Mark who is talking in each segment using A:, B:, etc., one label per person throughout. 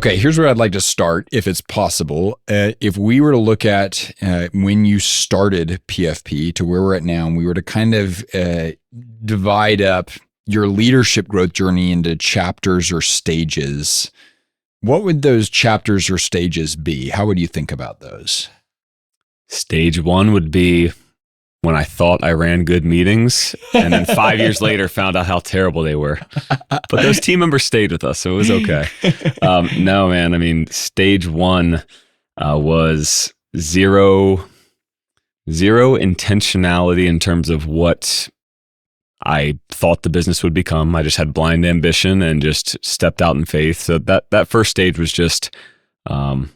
A: Okay, here's where I'd like to start, if it's possible. If we were to look at when you started PFP to where we're at now, and we were to kind of divide up your leadership growth journey into chapters or stages, what would those chapters or stages be? How would you think about those?
B: Stage one would be when I thought I ran good meetings, and then 5 years later found out how terrible they were. But those team members stayed with us, so it was okay. No, man, I mean, stage one was zero intentionality in terms of what I thought the business would become. I just had blind ambition and just stepped out in faith. So that first stage was just, it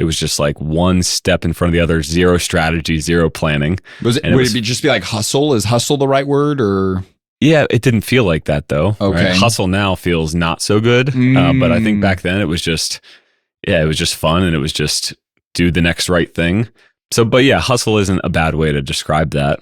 B: was just like one step in front of the other, zero strategy, zero planning.
A: Would it just be like hustle? Is hustle the right word, or?
B: Yeah, it didn't feel like that though.
A: Okay.
B: Right? Hustle now feels not so good. But I think back then it was just fun, and it was just do the next right thing. So, but yeah, hustle isn't a bad way to describe that.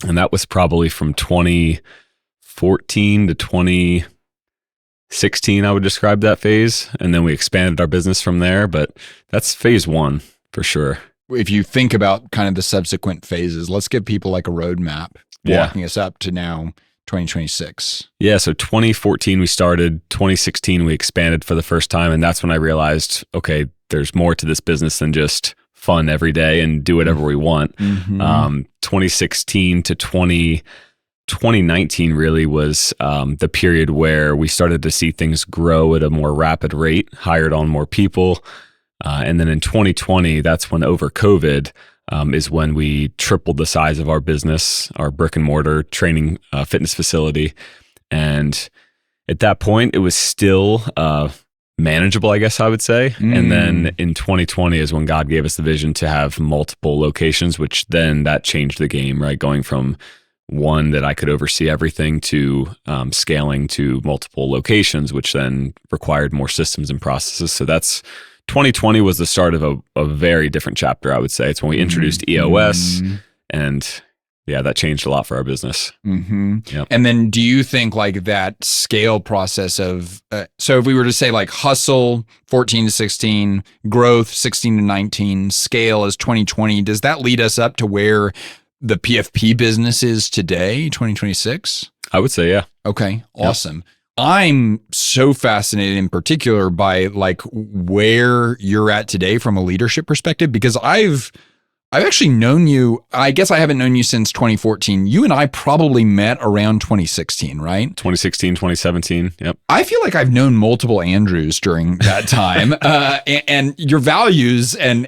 B: And that was probably from 2014 to 2016, I would describe that phase. And then we expanded our business from there, but that's phase one for sure.
A: If you think about kind of the subsequent phases, let's give people like a roadmap walking us up to now 2026.
B: Yeah. So 2014, we started. 2016, we expanded for the first time. And that's when I realized, okay, there's more to this business than just fun every day and do whatever we want. 2016 to 2019 really was the period where we started to see things grow at a more rapid rate, hired on more people. And then in 2020, that's when over COVID is when we tripled the size of our business, our brick and mortar training fitness facility. And at that point, it was still manageable, I guess I would say. And then in 2020 is when God gave us the vision to have multiple locations, which then that changed the game, right? Going from one that I could oversee everything to scaling to multiple locations, which then required more systems and processes. So that's 2020 was the start of a very different chapter, I would say. It's when we introduced EOS, and yeah, that changed a lot for our business.
A: Yep. And then do you think like that scale process of, so if we were to say like hustle 14 to 16, growth 16 to 19, scale is 2020, does that lead us up to where the PFP business is today, 2026?
B: I would say, yeah.
A: Okay, awesome. Yep. I'm so fascinated in particular by like where you're at today from a leadership perspective, because I've actually known you. I guess I haven't known you since 2014. You and I probably met around 2016, right?
B: 2016, 2017. Yep.
A: I feel like I've known multiple Andrews during that time. And your values and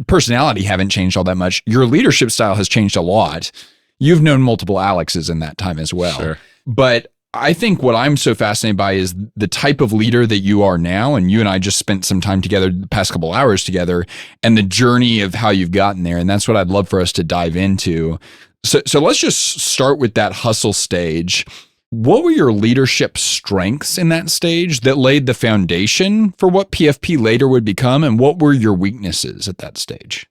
A: personality haven't changed all that much. Your leadership style has changed a lot. You've known multiple Alexes in that time as well.
B: Sure.
A: But I think what I'm so fascinated by is the type of leader that you are now. And you and I just spent some time together the past couple hours together, and the journey of how you've gotten there. And that's what I'd love for us to dive into. So let's just start with that hustle stage. What were your leadership strengths in that stage that laid the foundation for what PFP later would become? And what were your weaknesses at that stage?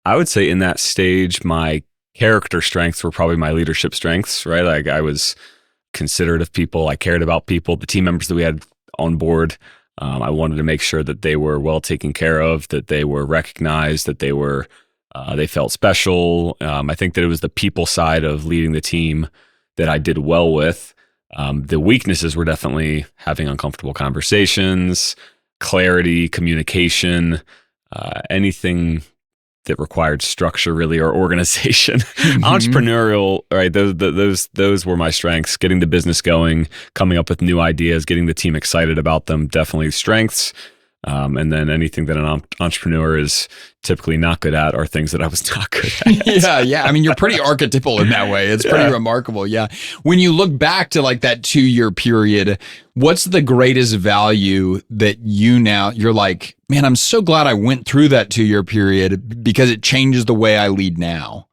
B: I would say in that stage, my character strengths were probably my leadership strengths, right? Like I was considerate of people. I cared about people, the team members that we had on board. I wanted to make sure that they were well taken care of, that they were recognized, that they were, they felt special. I think that it was the people side of leading the team that I did well with. The weaknesses were definitely having uncomfortable conversations, clarity, communication, anything that required structure really, or organization. Entrepreneurial, right? Those were my strengths. Getting the business going, coming up with new ideas, getting the team excited about them, definitely strengths. And then anything that an entrepreneur is typically not good at are things that I was not good at.
A: Yeah. I mean, you're pretty archetypal in that way. It's pretty remarkable. Yeah. When you look back to like that 2-year period, what's the greatest value that you're like, man, I'm so glad I went through that 2-year period because it changes the way I lead now?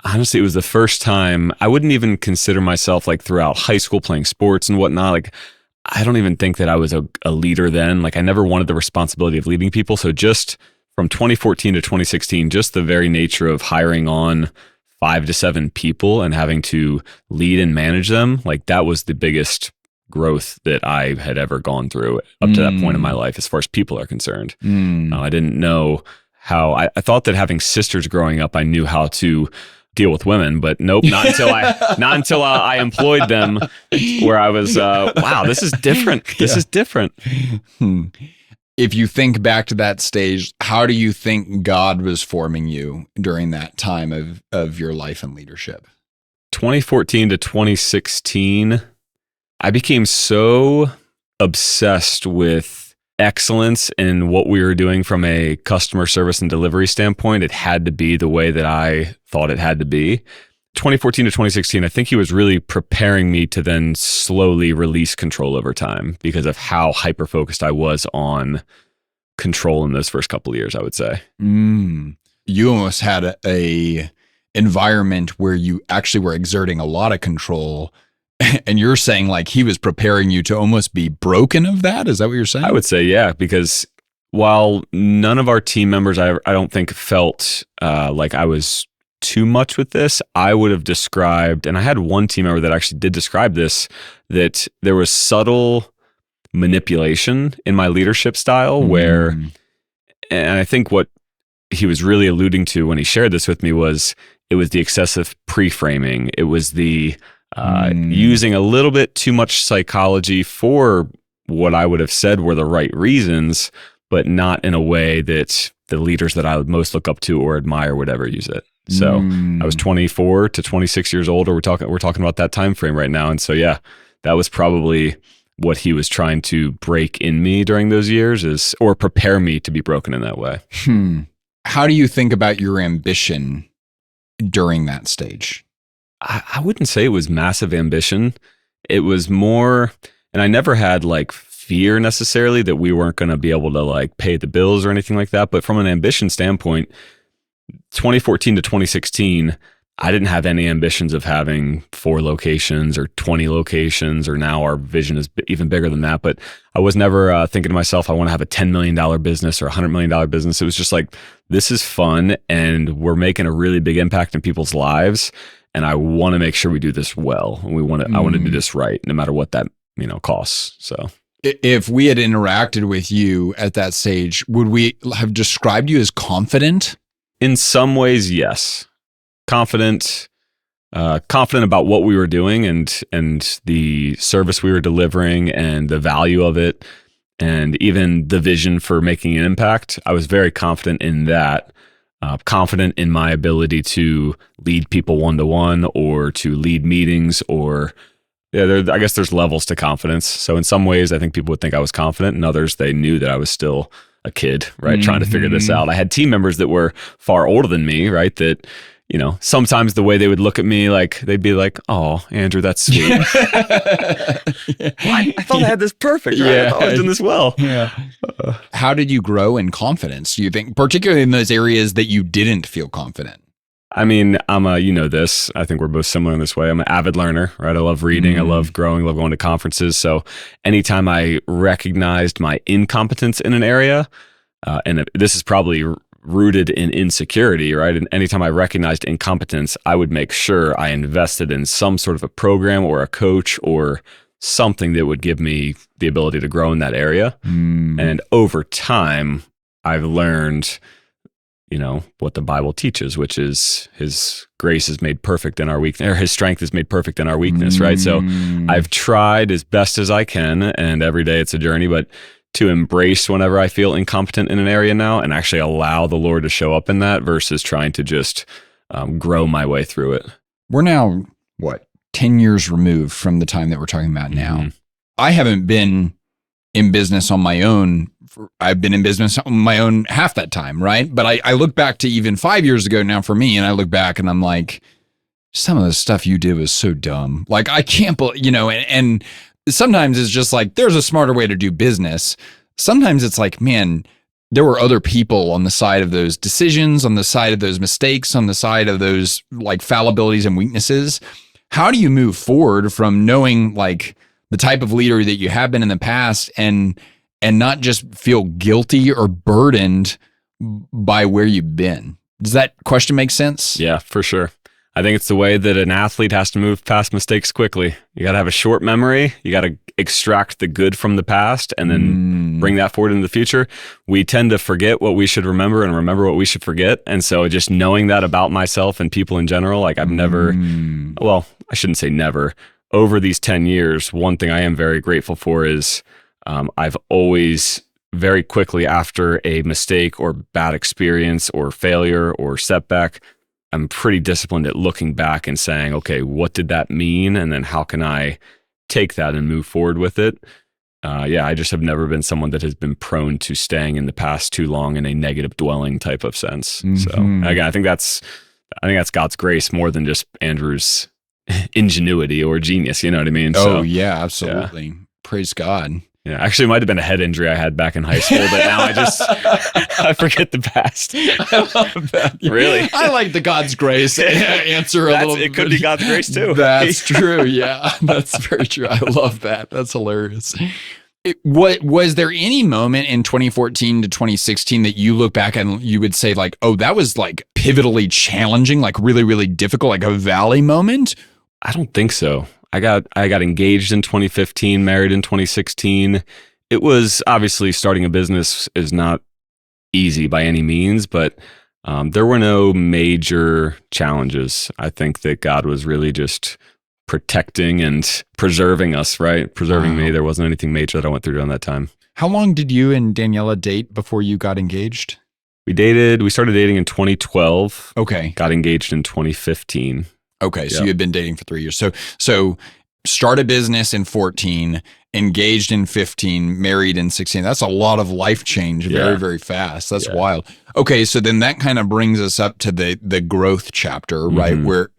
B: Honestly, it was the first time. I wouldn't even consider myself like throughout high school playing sports and whatnot. Like, I don't even think that I was a leader then. Like I never wanted the responsibility of leading people. So just from 2014 to 2016, just the very nature of hiring on 5 to 7 people and having to lead and manage them, like that was the biggest growth that I had ever gone through up to that point in my life, as far as people are concerned. I didn't know how, I thought that having sisters growing up, I knew how to deal with women, but nope, not until I employed them, where I was, wow, this is different. This is different.
A: If you think back to that stage, how do you think God was forming you during that time of your life and leadership?
B: 2014 to 2016, I became so obsessed with excellence in what we were doing from a customer service and delivery standpoint. It had to be the way that I thought it had to be. 2014 to 2016, I think he was really preparing me to then slowly release control over time because of how hyper-focused I was on control in those first couple of years, I would say.
A: You almost had a environment where you actually were exerting a lot of control, and you're saying like he was preparing you to almost be broken of that? Is that what you're saying?
B: I would say, yeah, because while none of our team members, I don't think felt like I was too much with this, I would have described, and I had one team member that actually did describe this, that there was subtle manipulation in my leadership style where, and I think what he was really alluding to when he shared this with me was, it was the excessive pre-framing. It was the using a little bit too much psychology for what I would have said were the right reasons, but not in a way that the leaders that I would most look up to or admire would ever use it. So I was 24 to 26 years old, or we're talking about that time frame right now. And so, yeah, that was probably what he was trying to break in me during those years, or prepare me to be broken in that way.
A: How do you think about your ambition during that stage?
B: I wouldn't say it was massive ambition. It was more, and I never had like fear necessarily that we weren't going to be able to like pay the bills or anything like that. But from an ambition standpoint, 2014 to 2016, I didn't have any ambitions of having 4 locations or 20 locations, or now our vision is even bigger than that. But I was never thinking to myself, I want to have a $10 million business or a $100 million business. It was just like, this is fun and we're making a really big impact in people's lives. And I want to make sure we do this well. And I want to do this right, no matter what that, costs. So
A: if we had interacted with you at that stage, would we have described you as confident?
B: In some ways, yes. Confident about what we were doing and the service we were delivering and the value of it, and even the vision for making an impact. I was very confident in that. Confident in my ability to lead people one-to-one, or to lead meetings, or I guess there's levels to confidence. So in some ways, I think people would think I was confident, and others, they knew that I was still a kid, right? Trying to figure this out. I had team members that were far older than me, right? That, sometimes the way they would look at me, like they'd be like, "Oh, Andrew, that's sweet." I thought I had this perfect, right? I thought I was doing this well.
A: How did you grow in confidence, do you think, particularly in those areas that you didn't feel confident?
B: I mean, this, I think we're both similar in this way. I'm an avid learner, right? I love reading. I love growing, love going to conferences. So anytime I recognized my incompetence in an area, and this is probably rooted in insecurity, right? And anytime I recognized incompetence, I would make sure I invested in some sort of a program or a coach or something that would give me the ability to grow in that area. And over time, I've learned, what the Bible teaches, which is his grace is made perfect in our weakness, or his strength is made perfect in our weakness, right? So I've tried as best as I can, and every day it's a journey, but to embrace whenever I feel incompetent in an area now and actually allow the Lord to show up in that versus trying to just grow my way through it.
A: We're now, 10 years removed from the time that we're talking about now. I haven't been in business on my own. I've been in business on my own half that time, right? But I look back to even 5 years ago now for me, and I look back and I'm like, some of the stuff you did was so dumb. Like, I can't believe, and sometimes it's just like, there's a smarter way to do business. Sometimes it's like, man, there were other people on the side of those decisions, on the side of those mistakes, on the side of those like fallibilities and weaknesses. How do you move forward from knowing like the type of leader that you have been in the past and not just feel guilty or burdened by where you've been? Does that question make sense?
B: Yeah, for sure. I think it's the way that an athlete has to move past mistakes quickly. You got to have a short memory. You got to extract the good from the past and then bring that forward into the future, we tend to forget what we should remember and remember what we should forget. And so just knowing that about myself and people in general, like I've never, well, I shouldn't say never. Over these 10 years, one thing I am very grateful for is I've always very quickly after a mistake or bad experience or failure or setback, I'm pretty disciplined at looking back and saying, okay, what did that mean? And then how can I take that and move forward with it? I just have never been someone that has been prone to staying in the past too long in a negative dwelling type of sense. So again, I think that's God's grace more than just Andrew's ingenuity or genius. You know what I mean?
A: Oh yeah, absolutely. Yeah. Praise God.
B: Yeah, actually, it might have been a head injury I had back in high school, but now I forget the past.
A: I love that.
B: Really?
A: I like the God's grace answer a little bit.
B: It could be God's grace too.
A: That's true. Yeah, that's very true. I love that. That's hilarious. Was there any moment in 2014 to 2016 that you look back and you would say like, oh, that was like pivotally challenging, like really, really difficult, like a valley moment?
B: I don't think so. I got engaged in 2015, married in 2016. It was obviously starting a business is not easy by any means, but there were no major challenges. I think that God was really just protecting and preserving us, right? Preserving me. There wasn't anything major that I went through during that time.
A: How long did you and Daniela date before you got engaged?
B: We started dating in 2012.
A: Okay.
B: Got engaged in 2015.
A: Okay, so you had been dating for 3 years. So start a business in 14, engaged in 15, married in 16. That's a lot of life change very, very fast. That's wild. Okay, so then that kind of brings us up to the growth chapter, right? Where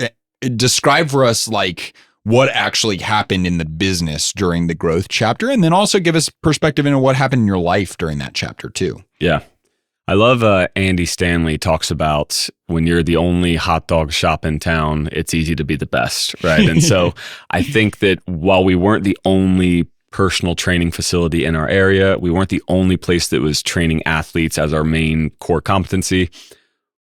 A: describe for us like what actually happened in the business during the growth chapter, and then also give us perspective into what happened in your life during that chapter too.
B: Yeah. I love Andy Stanley talks about when you're the only hot dog shop in town, it's easy to be the best, right? And so I think that while we weren't the only personal training facility in our area, we weren't the only place that was training athletes as our main core competency,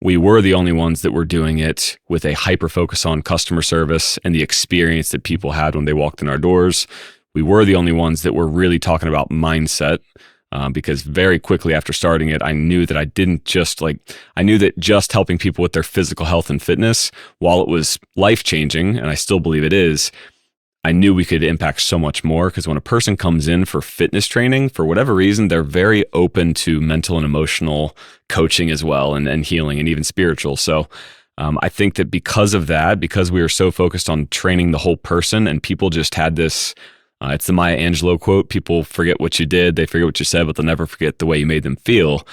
B: we were the only ones that were doing it with a hyper focus on customer service and the experience that people had when they walked in our doors. We were the only ones that were really talking about mindset. Because very quickly after starting it, I knew that I knew that just helping people with their physical health and fitness, while it was life-changing, and I still believe it is, I knew we could impact so much more because when a person comes in for fitness training, for whatever reason, they're very open to mental and emotional coaching as well, and healing and even spiritual. So I think that because of that, because we were so focused on training the whole person and people just had this, it's the Maya Angelou quote, people forget what you did, they forget what you said, but they'll never forget the way you made them feel.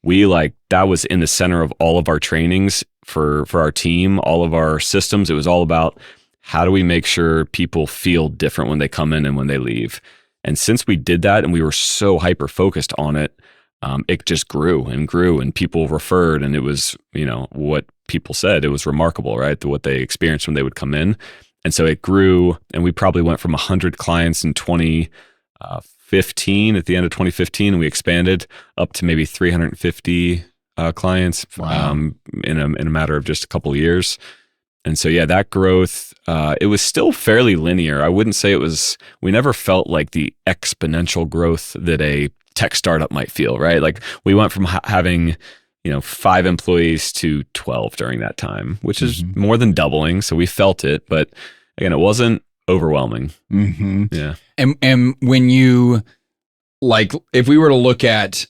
B: That was in the center of all of our trainings for our team, all of our systems. It was all about how do we make sure people feel different when they come in and when they leave. And since we did that and we were so hyper focused on it, it just grew and people referred, and it was, what people said, it was remarkable, right? What they experienced when they would come in. And so it grew, and we probably went from 100 clients in 2015, at the end of 2015, and we expanded up to maybe 350 clients in a matter of just a couple of years. And so, that growth, it was still fairly linear. I wouldn't say we never felt like the exponential growth that a tech startup might feel, right? Like we went from having 5 employees to 12 during that time, which is more than doubling. So we felt it, but again, it wasn't overwhelming. Yeah.
A: And when you, like, if we were to look at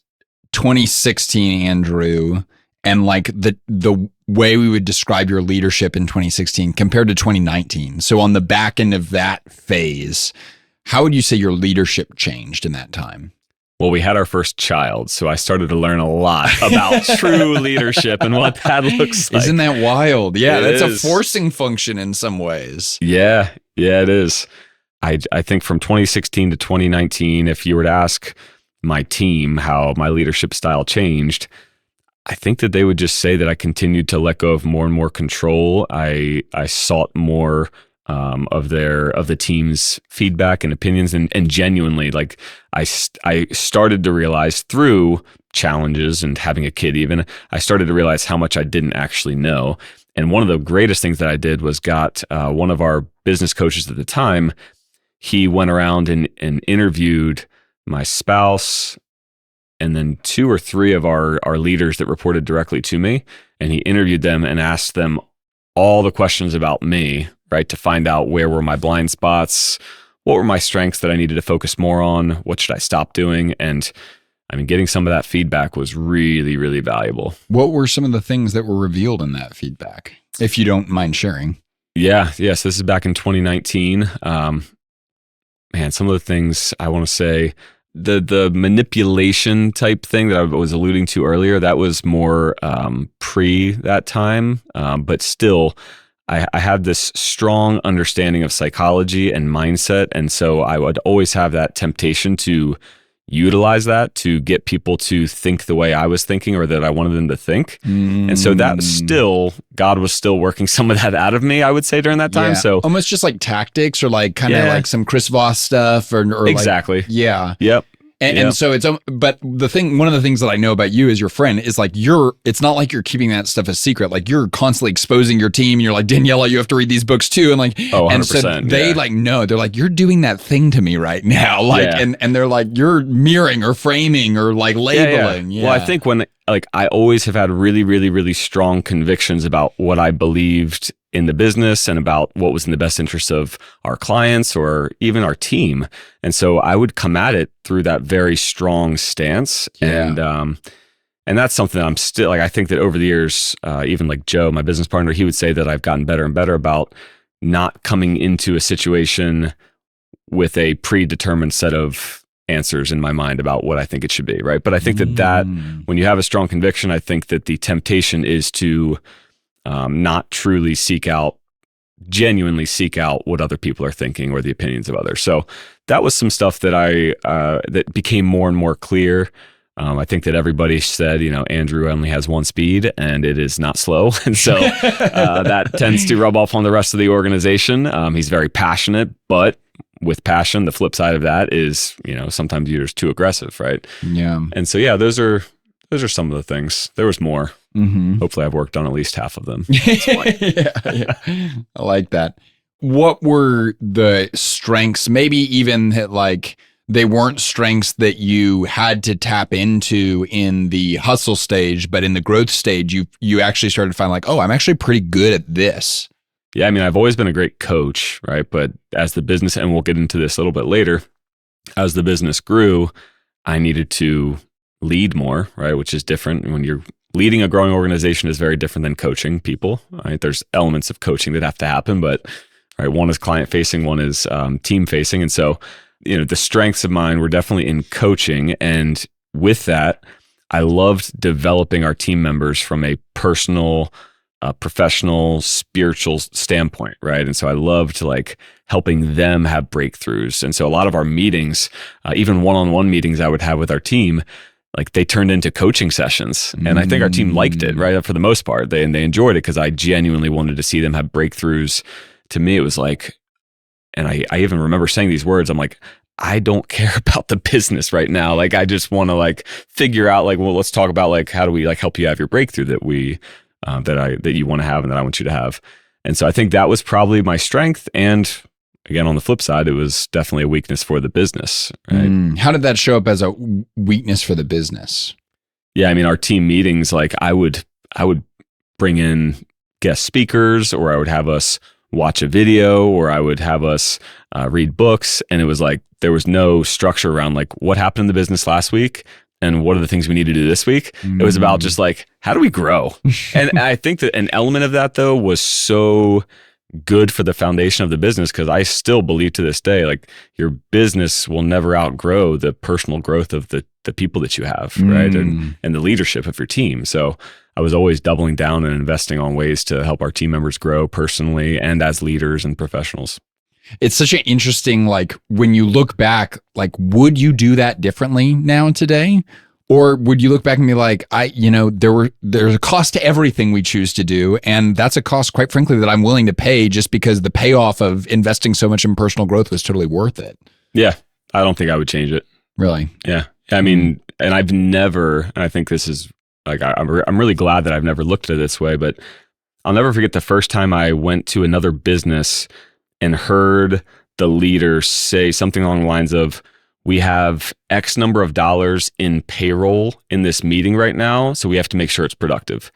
A: 2016, Andrew, and like the way we would describe your leadership in 2016 compared to 2019. So on the back end of that phase, how would you say your leadership changed in that time?
B: Well, we had our first child, so I started to learn a lot about true leadership and what that looks like.
A: Isn't that wild? Yeah, that's a forcing function in some ways.
B: Yeah, it is. I think from 2016 to 2019, if you were to ask my team how my leadership style changed, I think that they would just say that I continued to let go of more and more control. I sought more of the team's feedback and opinions, and genuinely, like I started to realize through challenges and having a kid, even I started to realize how much I didn't actually know. And one of the greatest things that I did was got one of our business coaches at the time. he went around and interviewed my spouse and then 2 or 3 of our leaders that reported directly to me. And he interviewed them and asked them all the questions about me, right? To find out where were my blind spots, what were my strengths that I needed to focus more on, what should I stop doing? And I mean, getting some of that feedback was really, really valuable.
A: What were some of the things that were revealed in that feedback, if you don't mind sharing?
B: Yes. This is back in 2019. Man, some of the things I want to say, the manipulation type thing that I was alluding to earlier, that was more pre that time. But still, I had this strong understanding of psychology and mindset. And so I would always have that temptation to utilize that to get people to think the way I was thinking or that I wanted them to think. And so that still, God was still working some of that out of me, I would say, during that time.
A: Yeah.
B: So
A: almost just like tactics or like kind of like some Chris Voss stuff or
B: exactly.
A: Like, yeah.
B: Yep.
A: And so it's, but one of the things that I know about you as your friend is like it's not like you're keeping that stuff a secret. Like you're constantly exposing your team and you're like, Daniela, you have to read these books too. And like,
B: 100%,
A: and so they like, no, they're like, you're doing that thing to me right now. Like, and they're like, you're mirroring or framing or like labeling.
B: Well, I think I always have had really, really, really strong convictions about what I believed in the business and about what was in the best interest of our clients or even our team. And so I would come at it through that very strong stance. And that's something that I'm still like, I think that over the years, even like Joe, my business partner, he would say that I've gotten better and better about not coming into a situation with a predetermined set of answers in my mind about what I think it should be. Right. But I think that when you have a strong conviction, I think that the temptation is to not truly genuinely seek out what other people are thinking or the opinions of others. So that was some stuff that that became more and more clear. I think that everybody said, Andrew only has one speed and it is not slow. And so that tends to rub off on the rest of the organization. He's very passionate, but with passion, the flip side of that is, sometimes you're just too aggressive, right?
A: Yeah.
B: And so, those are some of the things. There was more. Hopefully I've worked on at least half of them.
A: Yeah. I like that. What were the strengths, maybe even like they weren't strengths that you had to tap into in the hustle stage, but in the growth stage, you actually started to find like, oh, I'm actually pretty good at this.
B: Yeah. I mean, I've always been a great coach, right? But as the business, and we'll get into this a little bit later, as the business grew, I needed to lead more, right? Which is different. When you're leading a growing organization is very different than coaching people, right? There's elements of coaching that have to happen, but right, one is client facing, one is team facing. And so, the strengths of mine were definitely in coaching. And with that, I loved developing our team members from a personal, professional, spiritual standpoint, right? And so I loved like helping them have breakthroughs. And so a lot of our meetings, even one-on-one meetings I would have with our team, like they turned into coaching sessions. And I think our team liked it, right? For the most part, they enjoyed it because I genuinely wanted to see them have breakthroughs. To me, it was like, and I even remember saying these words, I'm like, I don't care about the business right now. Like, I just want to like figure out like, well, let's talk about like, how do we like help you have your breakthrough that that you want to have and that I want you to have. And so I think that was probably my strength. And again, on the flip side, it was definitely a weakness for the business. Right?
A: How did that show up as a weakness for the business?
B: Yeah, I mean, our team meetings, like I would bring in guest speakers, or I would have us watch a video, or I would have us read books, and it was like there was no structure around like what happened in the business last week and what are the things we need to do this week. It was about just like, how do we grow? And I think that an element of that though was so good for the foundation of the business, because I still believe to this day, like your business will never outgrow the personal growth of the people that you have, right? And the leadership of your team. So I was always doubling down and investing on ways to help our team members grow personally and as leaders and professionals.
A: It's such an interesting, like when you look back, like, would you do that differently now today? Or would you look back and be like, there's a cost to everything we choose to do. And that's a cost, quite frankly, that I'm willing to pay just because the payoff of investing so much in personal growth was totally worth it.
B: Yeah. I don't think I would change it.
A: Really?
B: Yeah. I mean, and I've never, and I think this is like, I'm really glad that I've never looked at it this way, but I'll never forget the first time I went to another business and heard the leader say something along the lines of, we have X number of dollars in payroll in this meeting right now, so we have to make sure it's productive.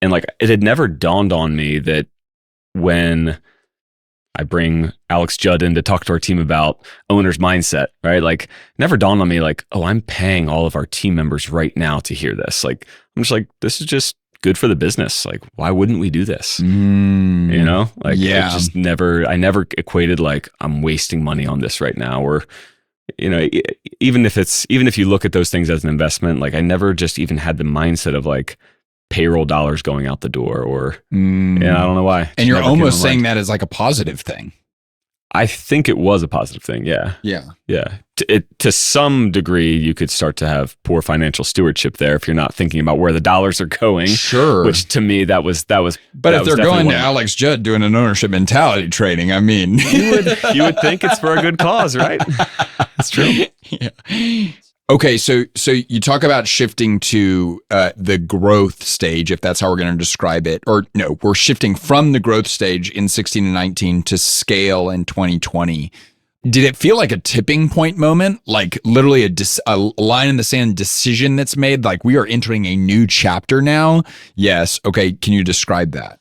B: And like, it had never dawned on me that when I bring Alex Judd in to talk to our team about owner's mindset, right? Like, never dawned on me like, oh, I'm paying all of our team members right now to hear this. Like, I'm just like, this is just good for the business. Like, why wouldn't we do this? You know, like,
A: yeah.
B: it just never, I never equated like, I'm wasting money on this right now. Or, you know, even if you look at those things as an investment, like, I never just even had the mindset of like, payroll dollars going out the door, or yeah, I don't know why.
A: And you're almost saying that as like a positive thing.
B: I think it was a positive thing. Yeah. To some degree, you could start to have poor financial stewardship there if you're not thinking about where the dollars are going.
A: Sure.
B: Which to me, that was.
A: But if they're going to Alex Judd doing an ownership mentality training, I mean,
B: you would think it's for a good cause, right? That's true.
A: Yeah. Okay, so you talk about shifting to the growth stage, if that's how we're going to describe it. Or no, we're shifting from the growth stage in 16 and 19 to scale in 2020. Did it feel like a tipping point moment? Like literally a line in the sand decision that's made? Like, we are entering a new chapter now? Yes. Okay, can you describe that?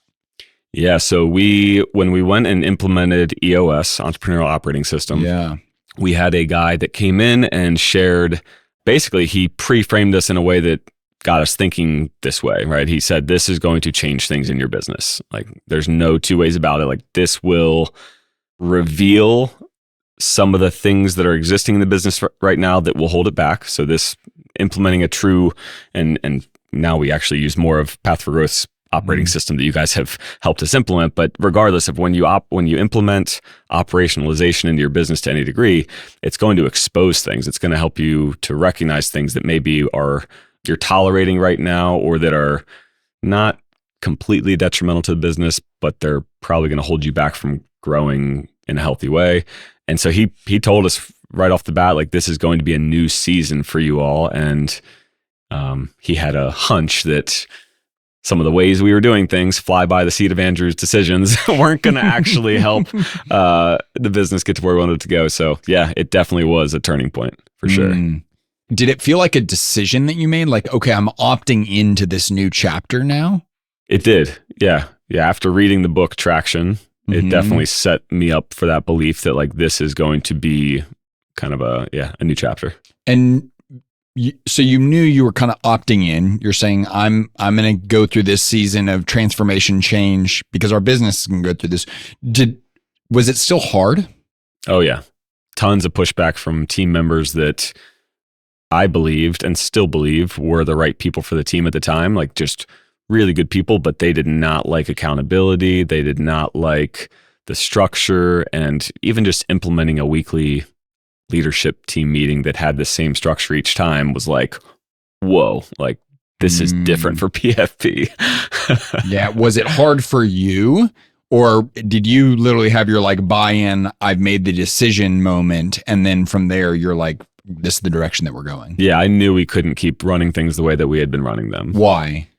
B: Yeah, so when we went and implemented EOS, Entrepreneurial Operating System, we had a guy that came in and shared, basically he pre-framed us in a way that got us thinking this way, right? He said, this is going to change things in your business. Like, there's no two ways about it. Like, this will reveal some of the things that are existing in the business right now that will hold it back. So this implementing a true, and now we actually use more of Path for Growth's operating system that you guys have helped us implement. But regardless of when you implement operationalization into your business to any degree, it's going to expose things. It's going to help you to recognize things that maybe you're tolerating right now, or that are not completely detrimental to the business, but they're probably going to hold you back from growing in a healthy way. And so he told us right off the bat, like, this is going to be a new season for you all. And he had a hunch that some of the ways we were doing things, fly by the seat of Andrew's decisions, weren't going to actually help the business get to where we wanted it to go. So yeah, it definitely was a turning point for sure.
A: Did it feel like a decision that you made? Like, okay, I'm opting into this new chapter now?
B: It did. Yeah. After reading the book Traction, it definitely set me up for that belief that like, this is going to be kind of a new chapter.
A: And so you knew you were kind of opting in. You're saying, I'm going to go through this season of transformation change because our business can go through this. Was it still hard?
B: Oh yeah. Tons of pushback from team members that I believed and still believe were the right people for the team at the time. Like, just really good people, but they did not like accountability. They did not like the structure, and even just implementing a weekly leadership team meeting that had the same structure each time was like, whoa, like, this is different for PFP.
A: Yeah. Was it hard for you, or did you literally have your like buy-in, I've made the decision moment, and then from there you're like, this is the direction that we're going?
B: Yeah, I knew we couldn't keep running things the way that we had been running them.
A: Why?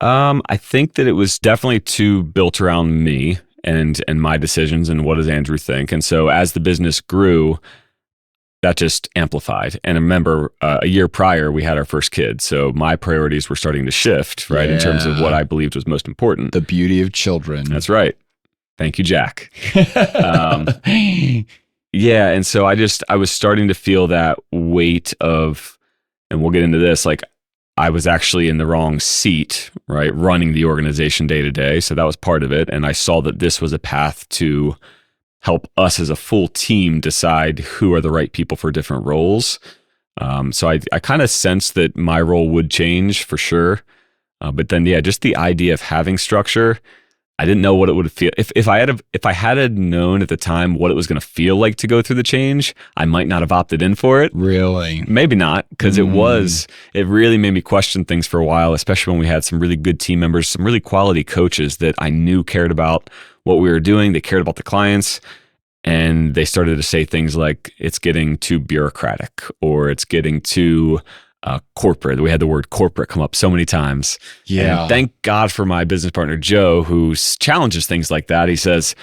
B: I think that it was definitely too built around me and my decisions and what does Andrew think. And so as the business grew, that just amplified. And remember, a year prior, we had our first kid. So my priorities were starting to shift, right? In terms of what I believed was most important.
A: The beauty of children.
B: That's right. Thank you, Jack. Yeah. And so I was starting to feel that weight of, and we'll get into this, like, I was actually in the wrong seat, right? Running the organization day to day. So that was part of it. And I saw that this was a path to help us as a full team decide who are the right people for different roles. So I kind of sensed that my role would change for sure. But then, yeah, just the idea of having structure, I didn't know what it would feel. If I had known at the time what it was going to feel like to go through the change, I might not have opted in for it.
A: Really?
B: Maybe not, because it really made me question things for a while, especially when we had some really good team members, some really quality coaches that I knew cared about what we were doing. They cared about the clients, and they started to say things like, it's getting too bureaucratic, or it's getting too corporate. We had the word corporate come up so many times. Yeah. And thank God for my business partner, Joe, who challenges things like that. He says,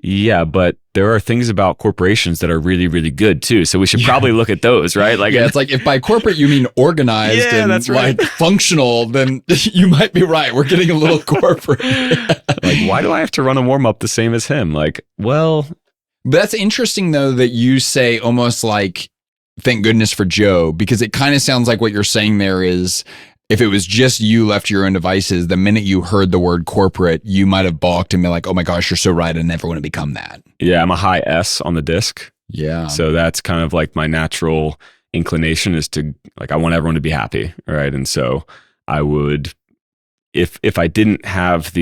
B: Yeah, but there are things about corporations that are really, really good too. So we should probably look at those, right? Like,
A: yeah, it's like if by corporate you mean organized
B: Yeah,
A: and
B: that's right.
A: like functional, then you might be right. We're getting a little corporate.
B: like, why do I have to run a warm up the same as him? Like, well,
A: But that's interesting though that you say almost like thank goodness for Joe, because it kind of sounds like what you're saying there is if it was just you left to your own devices, the minute you heard the word corporate, you might have balked and been like, oh my gosh, you're so right. I never want to become that.
B: yeah, I'm a high S on the disc.
A: Yeah.
B: So that's kind of like my natural inclination is to like, I want everyone to be happy. Right. And so I would, if I didn't have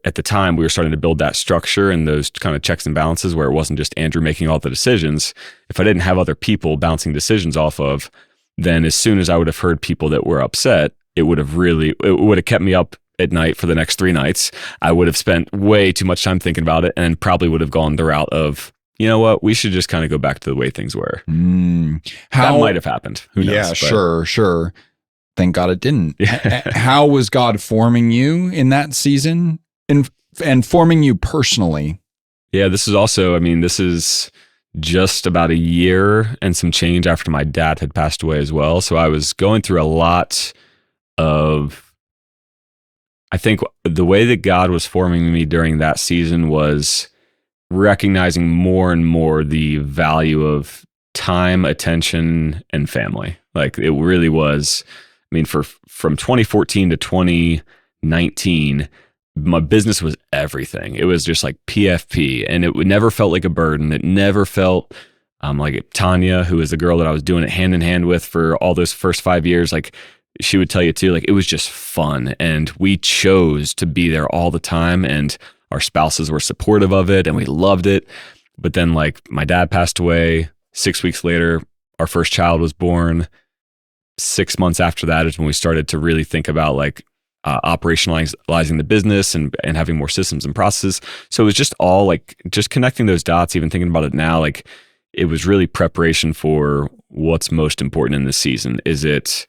B: at the time we were starting to build that structure and those kind of checks and balances where it wasn't just Andrew making all the decisions. If I didn't have other people bouncing decisions off of, then as soon as I would have heard people that were upset, it would have kept me up at night for the next 3 nights. I would have spent way too much time thinking about it and probably would have gone the route of, you know what, we should just kind of go back to the way things were. That might have happened. Who knows?
A: Yeah, sure. Thank God it didn't. How was God forming you in that season and forming you personally?
B: Yeah, this is just about a year and some change after my dad had passed away as well. So I was going through a lot of, I think the way that God was forming me during that season was recognizing more and more the value of time, attention, and family. Like it really was, from 2014 to 2019, my business was everything. It was just like PFP, and it never felt like a burden. It never felt like Tanya, who is the girl that I was doing it hand in hand with for all those first 5 years. Like she would tell you too, like it was just fun, and we chose to be there all the time, and our spouses were supportive of it, and we loved it. But then, like my dad passed away. 6 weeks later, our first child was born. 6 months after that is when we started to really think about like operationalizing the business and having more systems and processes. So it was just all like just connecting those dots, even thinking about it now, like it was really preparation for what's most important in this season. Is it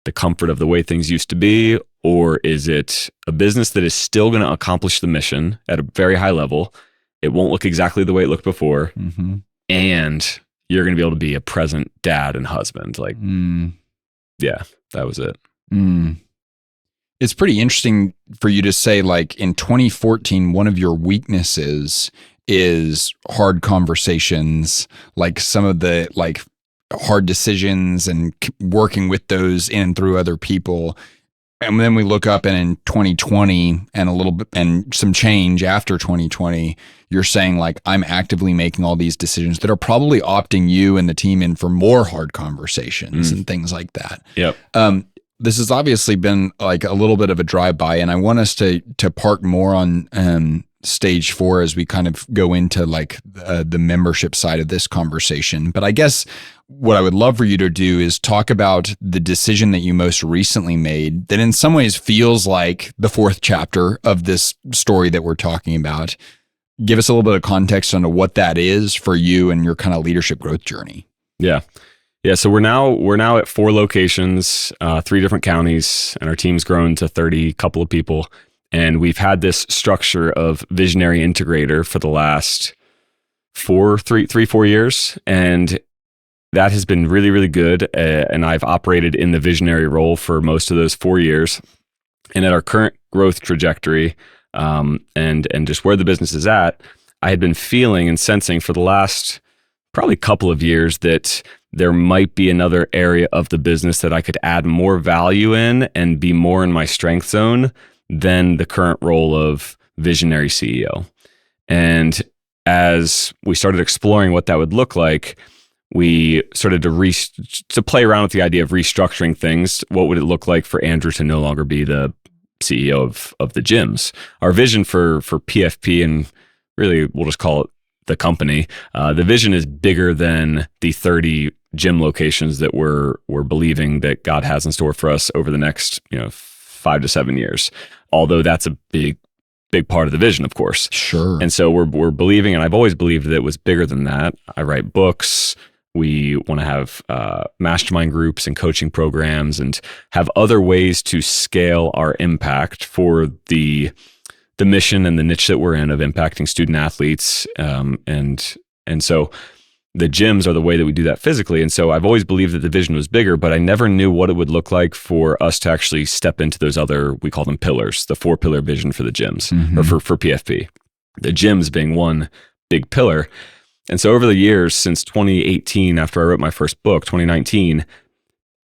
B: the comfort of the way things used to be, or is it a business that is still going to accomplish the mission at a very high level? It won't look exactly the way it looked before.
A: Mm-hmm.
B: And you're going to be able to be a present dad and husband. Like, yeah, that was it.
A: It's pretty interesting for you to say, like in 2014, one of your weaknesses is hard conversations, like some of the like hard decisions and working with those in and through other people. And then we look up and in 2020 and a little bit and some change after 2020, you're saying like, I'm actively making all these decisions that are probably opting you and the team in for more hard conversations and things like that.
B: Yep.
A: This has obviously been like a little bit of a drive-by, and I want us to park more on stage 4 as we kind of go into like the membership side of this conversation. But I guess what I would love for you to do is talk about the decision that you most recently made that in some ways feels like the 4th chapter of this story that we're talking about. Give us a little bit of context on what that is for you and your kind of leadership growth journey.
B: Yeah. So we're now at 4 locations, 3 different counties, and our team's grown to 30 couple of people. And we've had this structure of visionary integrator for the last 4 years. And that has been really, really good. And I've operated in the visionary role for most of those 4 years. And at our current growth trajectory, and just where the business is at, I had been feeling and sensing for the last probably couple of years that there might be another area of the business that I could add more value in and be more in my strength zone than the current role of visionary CEO. And as we started exploring what that would look like, we started to play around with the idea of restructuring things. What would it look like for Andrew to no longer be the CEO of the gyms? Our vision for PFP, and really we'll just call it the company, the vision is bigger than the 30 gym locations that we're believing that God has in store for us over the next 5 to 7 years. Although that's a big part of the vision, of course.
A: Sure.
B: And so we're believing, and I've always believed that it was bigger than that. I write books. We want to have mastermind groups and coaching programs and have other ways to scale our impact for the the mission and the niche that we're in of impacting student athletes. And so the gyms are the way that we do that physically. And so I've always believed that the vision was bigger, but I never knew what it would look like for us to actually step into those other, we call them pillars, the 4-pillar vision for the gyms, or for PFP. The gyms being one big pillar. And so over the years, since 2018, after I wrote my first book, 2019,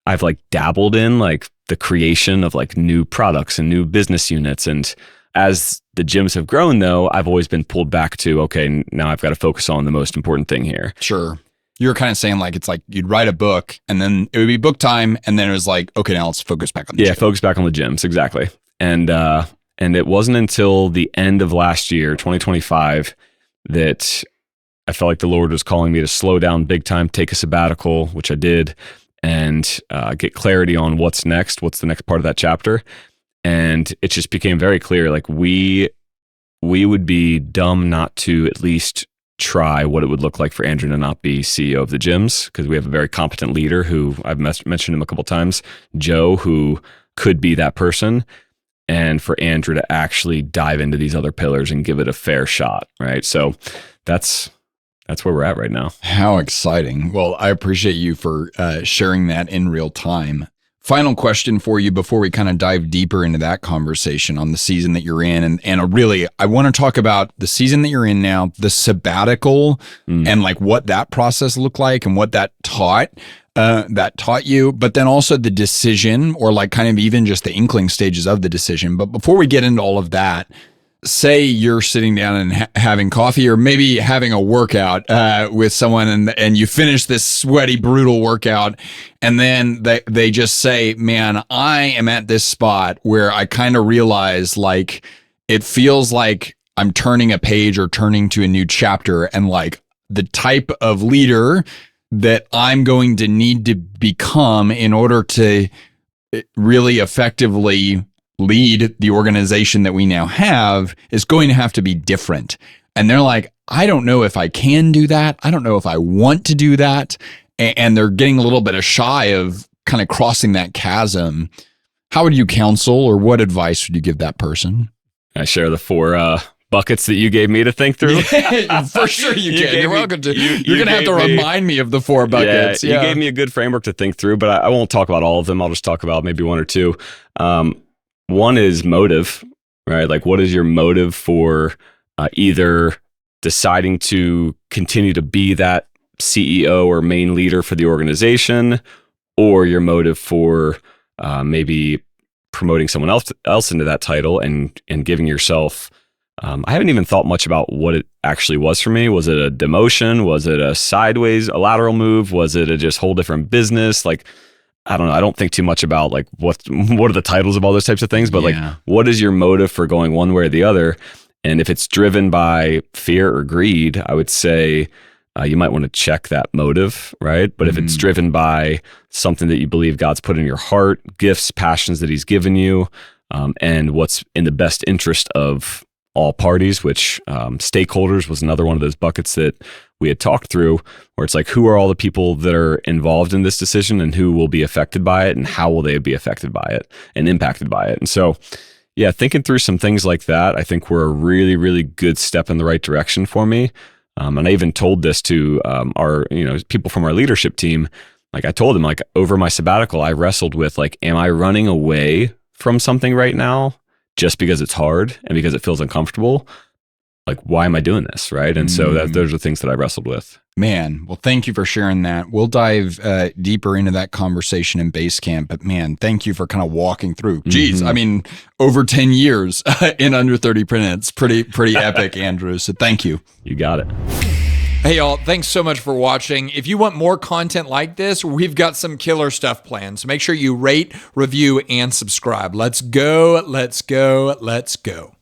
B: I've like dabbled in like the creation of like new products and new business units. And as the gyms have grown though, I've always been pulled back to, okay, now I've got to focus on the most important thing here.
A: Sure. You're kind of saying like, it's like you'd write a book and then it would be book time. And then it was like, okay, now let's focus back on the gym.
B: Focus back on the gyms. Exactly. And it wasn't until the end of last year, 2025, that I felt like the Lord was calling me to slow down big time, take a sabbatical, which I did, and get clarity on what's next, what's the next part of that chapter. And it just became very clear, like we would be dumb not to at least try what it would look like for Andrew to not be CEO of the gyms, because we have a very competent leader who I've mentioned him a couple of times, Joe, who could be that person, and for Andrew to actually dive into these other pillars and give it a fair shot, right? So that's where we're at right now.
A: How exciting. Well, I appreciate you for sharing that in real time. Final question for you before we kind of dive deeper into that conversation on the season that you're in. And really, I want to talk about the season that you're in now, the sabbatical, and like what that process looked like and what that taught you, but then also the decision, or like kind of even just the inkling stages of the decision. But before we get into all of that, say you're sitting down and having coffee, or maybe having a workout with someone, and you finish this sweaty, brutal workout, and then they just say, man, I am at this spot where I kind of realize like it feels like I'm turning a page or turning to a new chapter, and like the type of leader that I'm going to need to become in order to really effectively lead the organization that we now have is going to have to be different. And they're like, I don't know if I can do that. I don't know if I want to do that. And they're getting a little bit shy of kind of crossing that chasm. How would you counsel, or what advice would you give that person?
B: I share the 4 buckets that you gave me to think through.
A: Yeah, for sure you can. You're welcome to. You're going to have to remind me of the 4 buckets.
B: Yeah, you gave me a good framework to think through, but I won't talk about all of them. I'll just talk about maybe 1 or 2. One is motive, right? Like, what is your motive for either deciding to continue to be that CEO or main leader for the organization, or your motive for maybe promoting someone else into that title and giving yourself. I haven't even thought much about what it actually was for me. Was it a demotion? Was it a sideways, a lateral move? Was it a just whole different business? Like, I don't know. I don't think too much about like what are the titles of all those types of things, but like, what is your motive for going one way or the other? And if it's driven by fear or greed, I would say you might want to check that motive, right? But if it's driven by something that you believe God's put in your heart, gifts, passions that He's given you, and what's in the best interest of all parties, which stakeholders was another one of those buckets that we had talked through, where it's like, who are all the people that are involved in this decision, and who will be affected by it, and how will they be affected by it and impacted by it? And so, yeah, thinking through some things like that, I think were a really, really good step in the right direction for me. And I even told this to our, people from our leadership team. Like, I told them, like, over my sabbatical, I wrestled with like, am I running away from something right now just because it's hard and because it feels uncomfortable? Like, why am I doing this, right? And so those are things that I wrestled with.
A: Man, well, thank you for sharing that. We'll dive deeper into that conversation in base camp, but man, thank you for kind of walking through. Geez, I mean, over 10 years in under 30 minutes. Pretty epic, Andrew. So thank you.
B: You got it.
C: Hey, y'all, thanks so much for watching. If you want more content like this, we've got some killer stuff planned. So make sure you rate, review, and subscribe. Let's go, let's go, let's go.